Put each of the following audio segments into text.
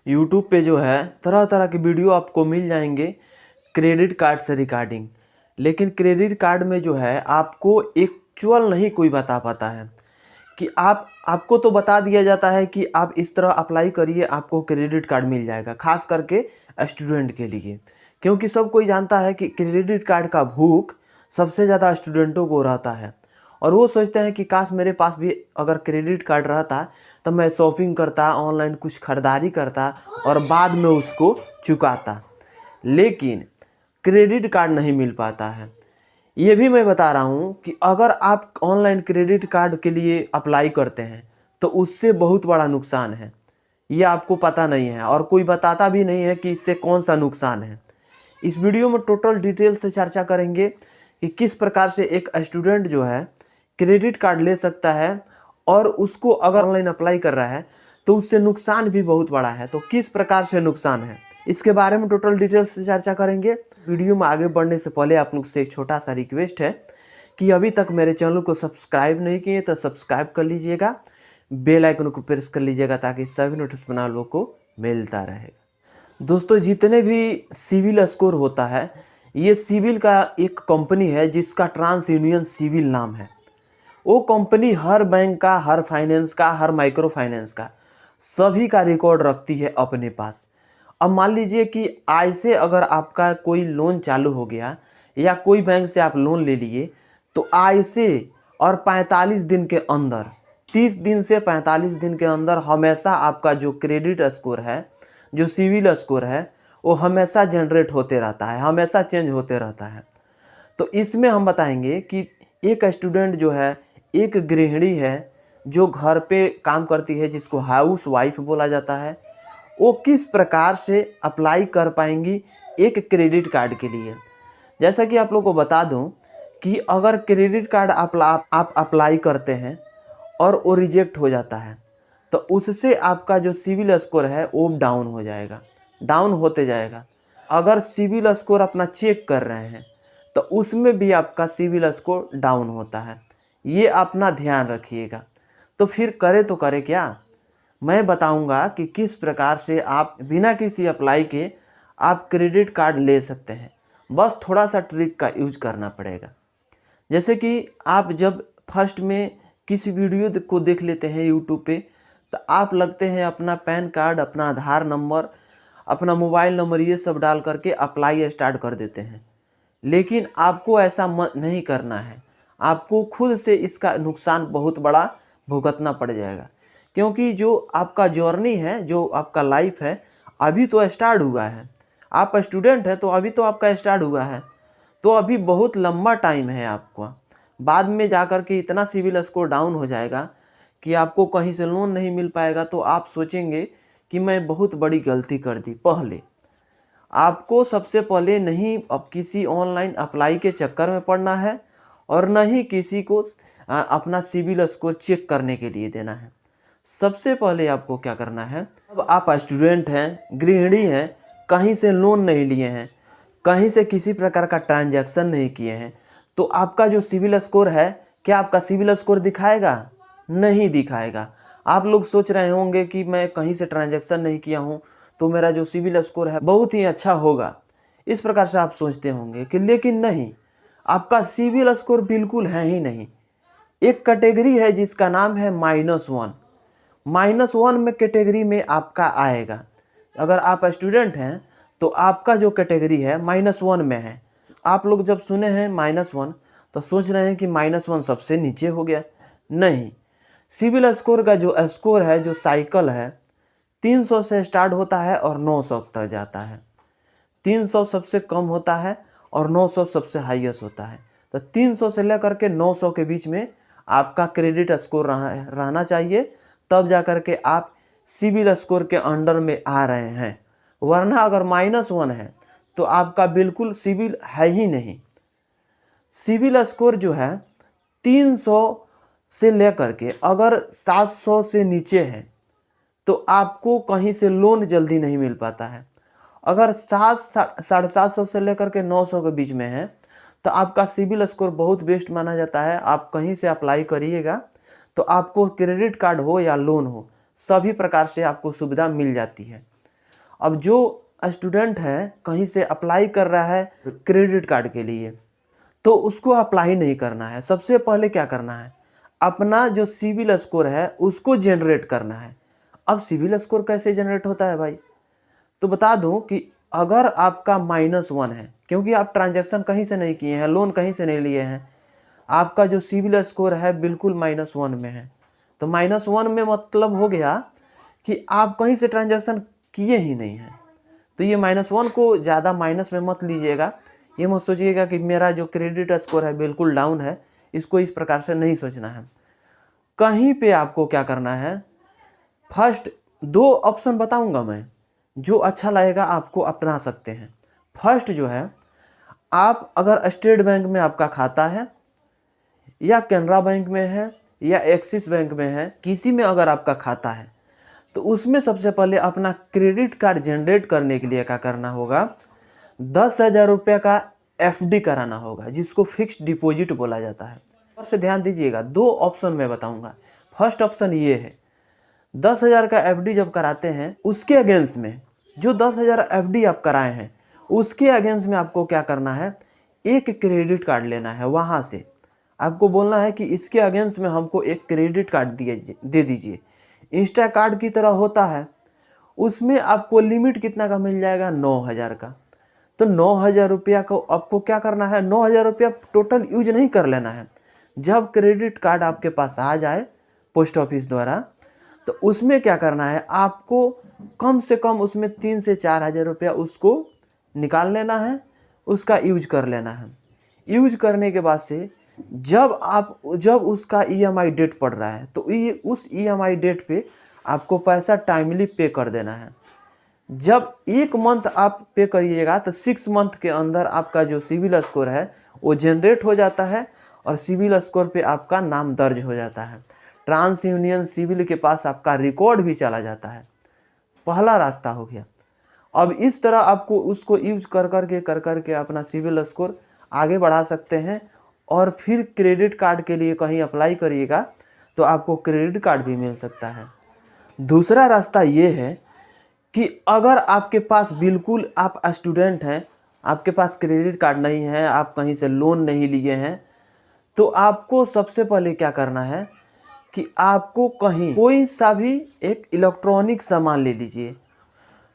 YouTube पे जो है तरह तरह के वीडियो आपको मिल जाएंगे क्रेडिट कार्ड से रिगार्डिंग। लेकिन क्रेडिट कार्ड में जो है आपको एक्चुअल नहीं कोई बता पाता है कि आपको तो बता दिया जाता है कि आप इस तरह अप्लाई करिए, आपको क्रेडिट कार्ड मिल जाएगा, खास करके स्टूडेंट के लिए। क्योंकि सब कोई जानता है कि क्रेडिट कार्ड का भूख सबसे ज़्यादा स्टूडेंटों को रहता है और वो सोचते हैं कि काश मेरे पास भी अगर क्रेडिट कार्ड रहता तो मैं शॉपिंग करता, ऑनलाइन कुछ ख़रीदारी करता और बाद में उसको चुकाता। लेकिन क्रेडिट कार्ड नहीं मिल पाता है। ये भी मैं बता रहा हूँ कि अगर आप ऑनलाइन क्रेडिट कार्ड के लिए अप्लाई करते हैं तो उससे बहुत बड़ा नुकसान है। ये आपको पता नहीं है और कोई बताता भी नहीं है कि इससे कौन सा नुकसान है। इस वीडियो में टोटल डिटेल से चर्चा करेंगे कि किस प्रकार से एक स्टूडेंट जो है क्रेडिट कार्ड ले सकता है और उसको अगर ऑनलाइन अप्लाई कर रहा है तो उससे नुकसान भी बहुत बड़ा है। तो किस प्रकार से नुकसान है इसके बारे में टोटल डिटेल से चर्चा करेंगे। वीडियो में आगे बढ़ने से पहले आप लोग से एक छोटा सा रिक्वेस्ट है कि अभी तक मेरे चैनल को सब्सक्राइब नहीं किए तो सब्सक्राइब कर लीजिएगा, बेल आइकन को प्रेस कर लीजिएगा ताकि सभी नोटिफिकेशन आप लोग को मिलता रहेगा। दोस्तों, जितने भी सिविल स्कोर होता है, ये सिविल का एक कंपनी है जिसका ट्रांस यूनियन सिविल नाम है। वो कंपनी हर बैंक का, हर फाइनेंस का, हर माइक्रो फाइनेंस का सभी का रिकॉर्ड रखती है अपने पास। अब मान लीजिए कि आज से अगर आपका कोई लोन चालू हो गया या कोई बैंक से आप लोन ले लिए तो आज से और 45 दिन के अंदर, 30 दिन से 45 दिन के अंदर हमेशा आपका जो क्रेडिट स्कोर है, जो सिविल स्कोर है, वो हमेशा जनरेट होते रहता है, हमेशा चेंज होते रहता है। तो इसमें हम बताएंगे कि एक स्टूडेंट जो है, एक गृहिणी है जो घर पे काम करती है जिसको हाउस वाइफ बोला जाता है, वो किस प्रकार से अप्लाई कर पाएंगी एक क्रेडिट कार्ड के लिए। जैसा कि आप लोग को बता दूं कि अगर क्रेडिट कार्ड आप अप्लाई करते हैं और वो रिजेक्ट हो जाता है तो उससे आपका जो सिविल स्कोर है वो डाउन हो जाएगा, डाउन होते जाएगा। अगर सिविल स्कोर अपना चेक कर रहे हैं तो उसमें भी आपका सिविल स्कोर डाउन होता है। ये अपना ध्यान रखिएगा। तो फिर करे तो करे क्या, मैं बताऊंगा कि किस प्रकार से आप बिना किसी अप्लाई के आप क्रेडिट कार्ड ले सकते हैं। बस थोड़ा सा ट्रिक का यूज करना पड़ेगा। जैसे कि आप जब फर्स्ट में किसी वीडियो को देख लेते हैं यूट्यूब पे तो आप लगते हैं अपना पैन कार्ड, अपना आधार नंबर, अपना मोबाइल नंबर ये सब डाल करके अप्लाई स्टार्ट कर देते हैं। लेकिन आपको ऐसा नहीं करना है। आपको खुद से इसका नुकसान बहुत बड़ा भुगतना पड़ जाएगा। क्योंकि जो आपका जर्नी है, जो आपका लाइफ है, अभी तो स्टार्ट हुआ है। आप स्टूडेंट हैं तो अभी तो आपका स्टार्ट हुआ है, तो अभी बहुत लंबा टाइम है आपको। बाद में जाकर के इतना सिविल स्कोर डाउन हो जाएगा कि आपको कहीं से लोन नहीं मिल पाएगा तो आप सोचेंगे कि मैं बहुत बड़ी गलती कर दी। पहले आपको सबसे पहले नहीं अब किसी ऑनलाइन अप्लाई के चक्कर में पड़ना है और न ही किसी को अपना सिविल स्कोर चेक करने के लिए देना है। सबसे पहले आपको क्या करना है, अब आप स्टूडेंट हैं, गृहिणी हैं, कहीं से लोन नहीं लिए हैं, कहीं से किसी प्रकार का ट्रांजैक्शन नहीं किए हैं, तो आपका जो सिविल स्कोर है, क्या आपका सिविल स्कोर दिखाएगा? नहीं दिखाएगा। आप लोग सोच रहे होंगे कि मैं कहीं से ट्रांजैक्शन नहीं किया हूँ तो मेरा जो सिविल स्कोर है बहुत ही अच्छा होगा, इस प्रकार से आप सोचते होंगे कि, लेकिन नहीं, आपका सिविल स्कोर बिल्कुल है ही नहीं। एक कैटेगरी है जिसका नाम है -1। -1 में कैटेगरी में आपका आएगा। अगर आप स्टूडेंट हैं तो आपका जो कैटेगरी है -1 में है। आप लोग जब सुने हैं -1 तो सोच रहे हैं कि -1 सबसे नीचे हो गया। नहीं, सिविल स्कोर का जो स्कोर है, जो साइकिल है, 300 से स्टार्ट होता है और 900 तक जाता है। 300 सबसे कम होता है और 900 सबसे हाईएस्ट होता है। तो 300 से लेकर के 900 के बीच में आपका क्रेडिट स्कोर रहना चाहिए, तब जाकर के आप सिविल स्कोर के अंडर में आ रहे हैं। वरना अगर -1 है तो आपका बिल्कुल सिविल है ही नहीं। सिविल स्कोर जो है 300 से लेकर के अगर 700 से नीचे है तो आपको कहीं से लोन जल्दी नहीं मिल पाता है। अगर 700-750 से लेकर के 900 के बीच में है तो आपका सिविल स्कोर बहुत बेस्ट माना जाता है। आप कहीं से अप्लाई करिएगा तो आपको क्रेडिट कार्ड हो या लोन हो, सभी प्रकार से आपको सुविधा मिल जाती है। अब जो स्टूडेंट है कहीं से अप्लाई कर रहा है क्रेडिट कार्ड के लिए, तो उसको अप्लाई नहीं करना है। सबसे पहले क्या करना है, अपना जो सिविल स्कोर है उसको जनरेट करना है। अब सिविल स्कोर कैसे जनरेट होता है भाई, तो बता दूं कि अगर आपका -1 है, क्योंकि आप ट्रांजैक्शन कहीं से नहीं किए हैं, लोन कहीं से नहीं लिए हैं, आपका जो सिविल स्कोर है बिल्कुल -1 में है। तो -1 में मतलब हो गया कि आप कहीं से ट्रांजैक्शन किए ही नहीं हैं। तो ये -1 को ज़्यादा माइनस में मत लीजिएगा। ये मत सोचिएगा कि मेरा जो क्रेडिट स्कोर है बिल्कुल डाउन है, इसको इस प्रकार से नहीं सोचना है। कहीं पे आपको क्या करना है, फर्स्ट 2 ऑप्शन बताऊंगा मैं, जो अच्छा लगेगा आपको अपना सकते हैं। फर्स्ट जो है, आप अगर स्टेट बैंक में आपका खाता है या कैनरा बैंक में है या एक्सिस बैंक में है, किसी में अगर आपका खाता है, तो उसमें सबसे पहले अपना क्रेडिट कार्ड जनरेट करने के लिए क्या करना होगा, 10,000 रुपये का FD कराना होगा, जिसको फिक्स्ड डिपॉजिट बोला जाता है। और से ध्यान दीजिएगा, 2 ऑप्शन मैं बताऊंगा। फर्स्ट ऑप्शन ये है, 10,000 का FD जब कराते हैं, उसके अगेंस्ट में जो 10,000 FD आप कराए हैं उसके अगेंस्ट में आपको क्या करना है, एक क्रेडिट कार्ड लेना है। वहाँ से आपको बोलना है कि इसके अगेंस्ट में हमको एक क्रेडिट कार्ड दे दीजिए। इंस्टा कार्ड की तरह होता है, उसमें आपको लिमिट कितना का मिल जाएगा, 9,000 का। तो 9,000 रुपया को आपको क्या करना है, 9,000 रुपया टोटल यूज नहीं कर लेना है। जब क्रेडिट कार्ड आपके पास आ जाए पोस्ट ऑफिस द्वारा, तो उसमें क्या करना है, आपको कम से कम उसमें 3 से 4,000 रुपया उसको निकाल लेना है, उसका यूज कर लेना है। यूज करने के बाद से जब उसका EMI डेट पड़ रहा है, तो उस EMI डेट पे आपको पैसा टाइमली पे कर देना है। जब 1 मंथ आप पे करिएगा तो 6 मंथ के अंदर आपका जो सिविल स्कोर है वो जनरेट हो जाता है और सिविल स्कोर पे आपका नाम दर्ज हो जाता है। ट्रांस यूनियन सिविल के पास आपका रिकॉर्ड भी चला जाता है। पहला रास्ता हो गया। अब इस तरह आपको उसको यूज कर करके अपना सिविल स्कोर आगे बढ़ा सकते हैं। और फिर क्रेडिट कार्ड के लिए कहीं अप्लाई करिएगा तो आपको क्रेडिट कार्ड भी मिल सकता है। दूसरा रास्ता ये है कि अगर आपके पास बिल्कुल आप स्टूडेंट हैं, आपके पास क्रेडिट कार्ड नहीं है, आप कहीं से लोन नहीं लिए हैं, तो आपको सबसे पहले क्या करना है कि आपको कहीं कोई सा भी एक इलेक्ट्रॉनिक सामान ले लीजिए।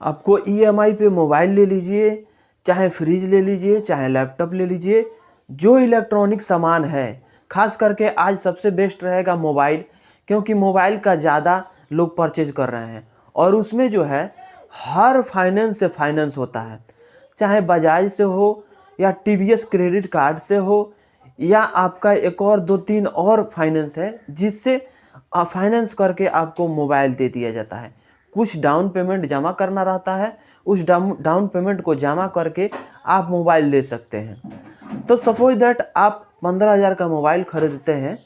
आपको EMI पे मोबाइल ले लीजिए, चाहे फ्रिज ले लीजिए, चाहे लैपटॉप ले लीजिए। जो इलेक्ट्रॉनिक सामान है, खास करके आज सबसे बेस्ट रहेगा मोबाइल, क्योंकि मोबाइल का ज़्यादा लोग परचेज कर रहे हैं और उसमें जो है हर फाइनेंस से फाइनेंस होता है, चाहे बजाज से हो या TVS क्रेडिट कार्ड से हो या आपका एक और 2-3 और फाइनेंस है, जिससे फाइनेंस करके आपको मोबाइल दे दिया जाता है। कुछ डाउन पेमेंट जमा करना रहता है, उस डाउन पेमेंट को जमा करके आप मोबाइल ले सकते हैं। तो सपोज दैट आप 15,000 का मोबाइल खरीदते हैं,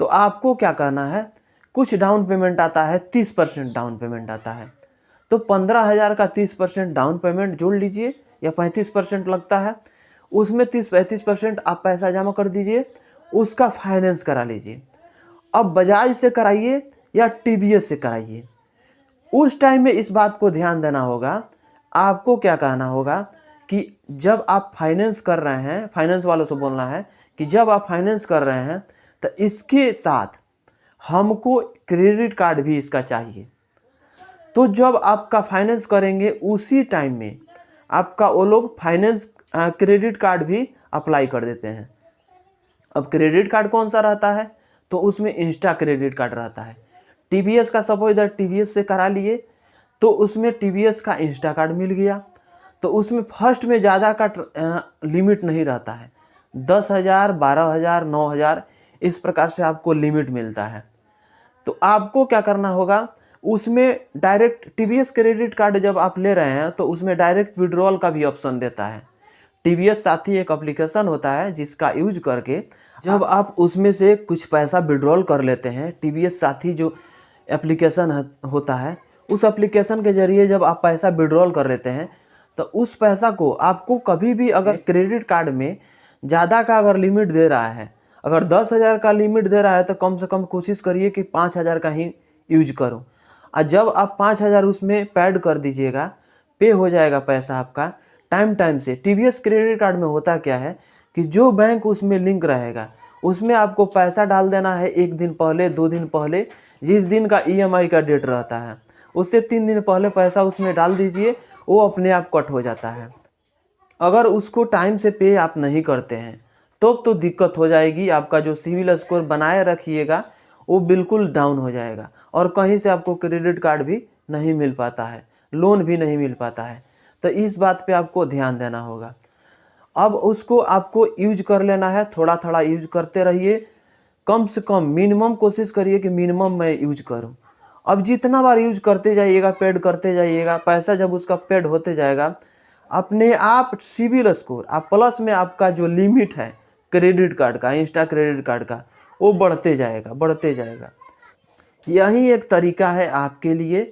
तो आपको क्या करना है, कुछ डाउन पेमेंट आता है, 30% डाउन पेमेंट आता है। तो 15,000 का 30% डाउन पेमेंट जोड़ लीजिए, या 35% लगता है, उसमें 30-35% आप पैसा जमा कर दीजिए, उसका फाइनेंस करा लीजिए। अब बजाज से कराइए या TVS से कराइए, उस टाइम में इस बात को ध्यान देना होगा। आपको क्या कहना होगा कि जब आप फाइनेंस कर रहे हैं, फाइनेंस वालों से बोलना है कि जब आप फाइनेंस कर रहे हैं तो इसके साथ हमको क्रेडिट कार्ड भी इसका चाहिए। तो जब आपका फाइनेंस करेंगे उसी टाइम में आपका वो लोग फाइनेंस क्रेडिट कार्ड भी अप्लाई कर देते हैं। अब क्रेडिट कार्ड कौन सा रहता है, तो उसमें इंस्टा क्रेडिट कार्ड रहता है। TVS का सपोज इधर TVS से करा लिए, तो उसमें TVS का इंस्टा कार्ड मिल गया। तो उसमें फर्स्ट में ज़्यादा का लिमिट नहीं रहता है, 10,000, 12,000, 9,000 इस प्रकार से आपको लिमिट मिलता है। तो आपको क्या करना होगा, उसमें डायरेक्ट TVS क्रेडिट कार्ड जब आप ले रहे हैं तो उसमें डायरेक्ट विड्रॉल का भी ऑप्शन देता है। TVS साथी एक एप्लीकेशन होता है जिसका यूज करके जब आप उसमें से कुछ पैसा विड्रॉल कर लेते हैं, TVS साथी जो एप्लीकेशन होता है, उस एप्लीकेशन के जरिए जब आप पैसा विड्रॉल कर लेते हैं, तो उस पैसा को आपको कभी भी अगर क्रेडिट कार्ड में ज़्यादा का अगर लिमिट दे रहा है, अगर 10,000 का लिमिट दे रहा है, तो कम से कम कोशिश करिए कि 5,000 का ही यूज करो। और जब आप 5,000 उसमें पैड कर दीजिएगा, पे हो जाएगा पैसा आपका टाइम टाइम से। टीवीएस क्रेडिट कार्ड में होता क्या है कि जो बैंक उसमें लिंक रहेगा उसमें आपको पैसा डाल देना है 1 दिन पहले, 2 दिन पहले, जिस दिन का ईएमआई का डेट रहता है उससे 3 दिन पहले पैसा उसमें डाल दीजिए, वो अपने आप कट हो जाता है। अगर उसको टाइम से पे आप नहीं करते हैं तो दिक्कत हो जाएगी। आपका जो सिविल स्कोर बनाए रखिएगा वो बिल्कुल डाउन हो जाएगा और कहीं से आपको क्रेडिट कार्ड भी नहीं मिल पाता है, लोन भी नहीं मिल पाता है। तो इस बात पे आपको ध्यान देना होगा। अब उसको आपको यूज कर लेना है, थोड़ा थोड़ा यूज करते रहिए, कम से कम मिनिमम कोशिश करिए कि मिनिमम मैं यूज करूं। अब जितना बार यूज करते जाइएगा, पेड करते जाइएगा, पैसा जब उसका पेड होते जाएगा अपने आप सिविल स्कोर आप प्लस में आपका जो लिमिट है क्रेडिट कार्ड का, इंस्टा क्रेडिट कार्ड का, वो बढ़ते जाएगा बढ़ते जाएगा। यही एक तरीका है आपके लिए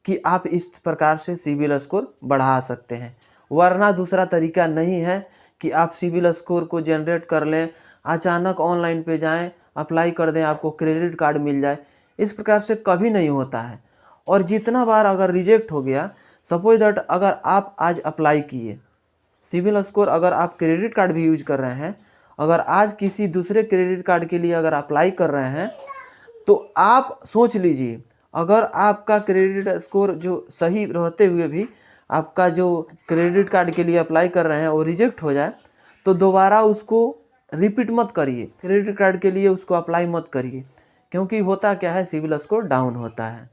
कि आप इस प्रकार से सिविल स्कोर बढ़ा सकते हैं, वरना दूसरा तरीका नहीं है कि आप सिविल स्कोर को जनरेट कर लें, अचानक ऑनलाइन पे जाएं, अप्लाई कर दें, आपको क्रेडिट कार्ड मिल जाए। इस प्रकार से कभी नहीं होता है। और जितना बार अगर रिजेक्ट हो गया, सपोज दैट अगर आप आज अप्लाई किए सिविल स्कोर, अगर आप क्रेडिट कार्ड भी यूज कर रहे हैं, अगर आज किसी दूसरे क्रेडिट कार्ड के लिए अगर अप्लाई कर रहे हैं तो आप सोच लीजिए, अगर आपका क्रेडिट स्कोर जो सही रहते हुए भी आपका जो क्रेडिट कार्ड के लिए अप्लाई कर रहे हैं वो रिजेक्ट हो जाए तो दोबारा उसको रिपीट मत करिए, क्रेडिट कार्ड के लिए उसको अप्लाई मत करिए, क्योंकि होता क्या है सिविल स्कोर डाउन होता है।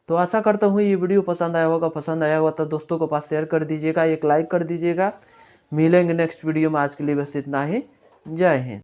तो आशा करता हूँ ये वीडियो पसंद आया होगा, पसंद आया होगा तो दोस्तों को पास शेयर कर दीजिएगा, एक लाइक कर दीजिएगा। मिलेंगे नेक्स्ट वीडियो में, आज के लिए बस इतना ही। जय हिंद।